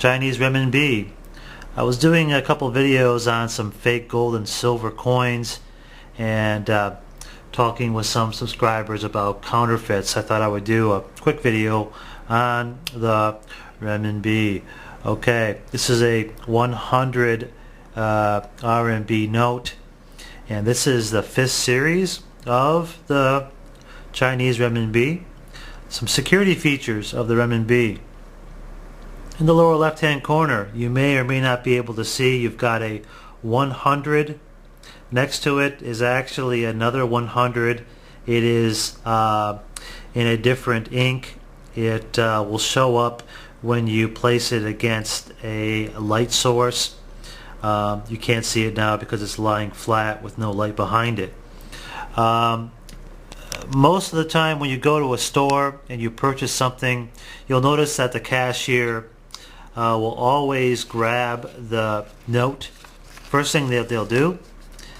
Chinese renminbi. I was doing a couple videos on some fake gold and silver coins and talking with some subscribers about counterfeits. I thought I would do a quick video on the renminbi. Okay, this is a 100 RMB note, and this is the 5th series of the Chinese renminbi. Some security features of the renminbi. In the lower left hand corner, you may or may not be able to see, you've got a 100. Next to it is actually another 100. It is in a different ink. It will show up when you place it against a light source. You can't see it now because it's lying flat with no light behind it. Most of the time when you go to a store and you purchase something, you'll notice that the cashier will always grab the note. First thing that they'll do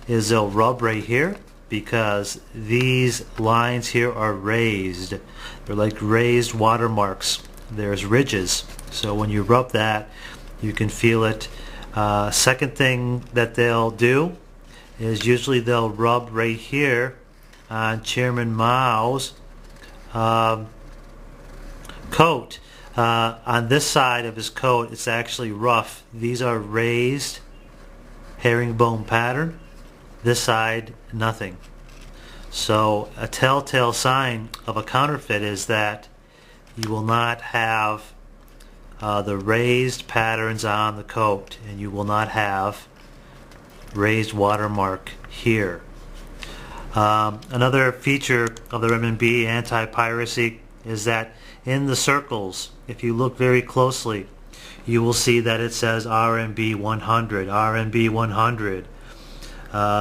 is they'll rub right here, because these lines here are raised. They're like raised watermarks. There's ridges, so when you rub that, you can feel it. Second thing that they'll do is usually they'll rub right here on Chairman Mao's coat. On this side of his coat, it's actually rough. These are raised herringbone pattern. This side, nothing. So a telltale sign of a counterfeit is that you will not have the raised patterns on the coat, and you will not have raised watermark here. Another feature of the renminbi anti-piracy is that in the circles, if you look very closely, you will see that it says RMB 100, RMB 100.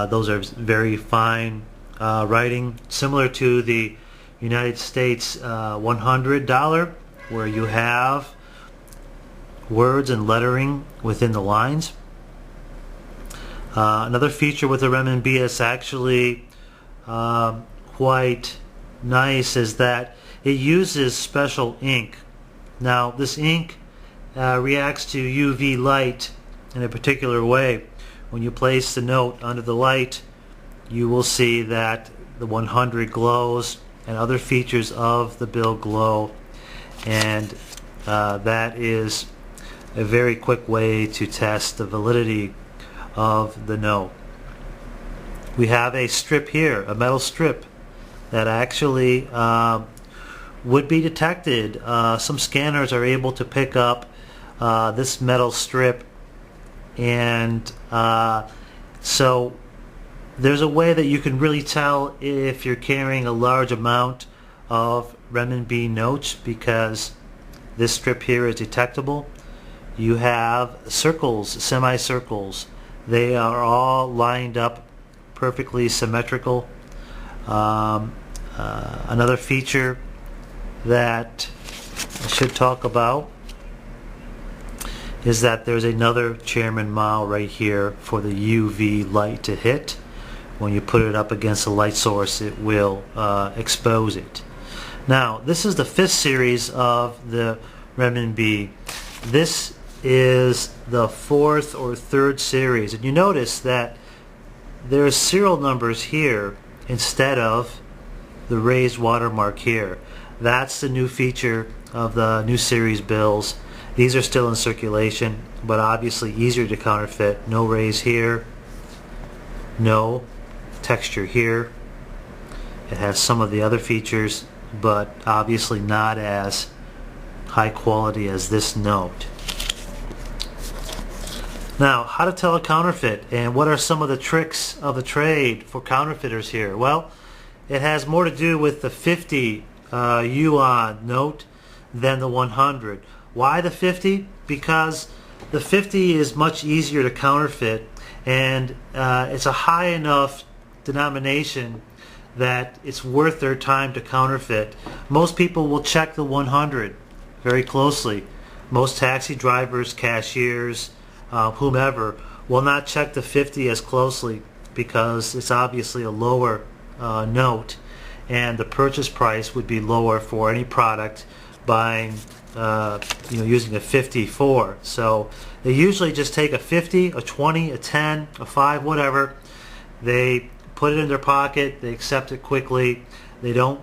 Those are very fine writing, similar to the United States $100, where you have words and lettering within the lines. Another feature with the renminbi is actually quite nice is that it uses special ink. Now this ink reacts to UV light in a particular way. When you place the note under the light, you will see that the 100 glows and other features of the bill glow, and that is a very quick way to test the validity of the note. We have a strip here, a metal strip, that actually would be detected. Some scanners are able to pick up this metal strip, and so there's a way that you can really tell if you're carrying a large amount of renminbi notes, because this strip here is detectable. You have circles, semicircles. They are all lined up perfectly symmetrical. Another feature that I should talk about is that there's another Chairman Mao right here for the UV light to hit. When you put it up against a light source, it will expose it. Now, this is the 5th series of the renminbi. This is the 4th or 3rd series, and you notice that there's serial numbers here instead of the raised watermark here. That's the new feature of the new series bills. These are still in circulation, but obviously easier to counterfeit. No raise here, no texture here. It has some of the other features, but obviously not as high quality as this note. Now, how to tell a counterfeit, and what are some of the tricks of the trade for counterfeiters here? Well, it has more to do with the 50 yuan note than the 100. Why the 50? Because the 50 is much easier to counterfeit, and it's a high enough denomination that it's worth their time to counterfeit. Most people will check the 100 very closely. Most taxi drivers, cashiers, whomever will not check the 50 as closely, because it's obviously a lower note, and the purchase price would be lower for any product buying, using a 54. So they usually just take a 50, a 20, a 10, a 5, whatever. They put it in their pocket. They accept it quickly. They don't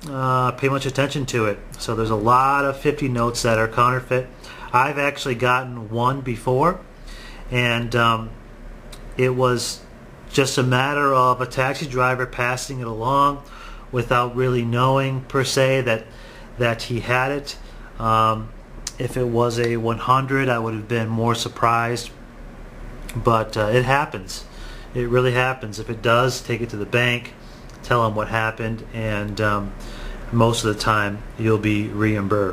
pay much attention to it. So there's a lot of 50 notes that are counterfeit. I've actually gotten one before, and it was just a matter of a taxi driver passing it along without really knowing per se that he had it. If it was a 100, I would have been more surprised, but it happens. It really happens. If it does, take it to the bank, tell them what happened, and most of the time you'll be reimbursed.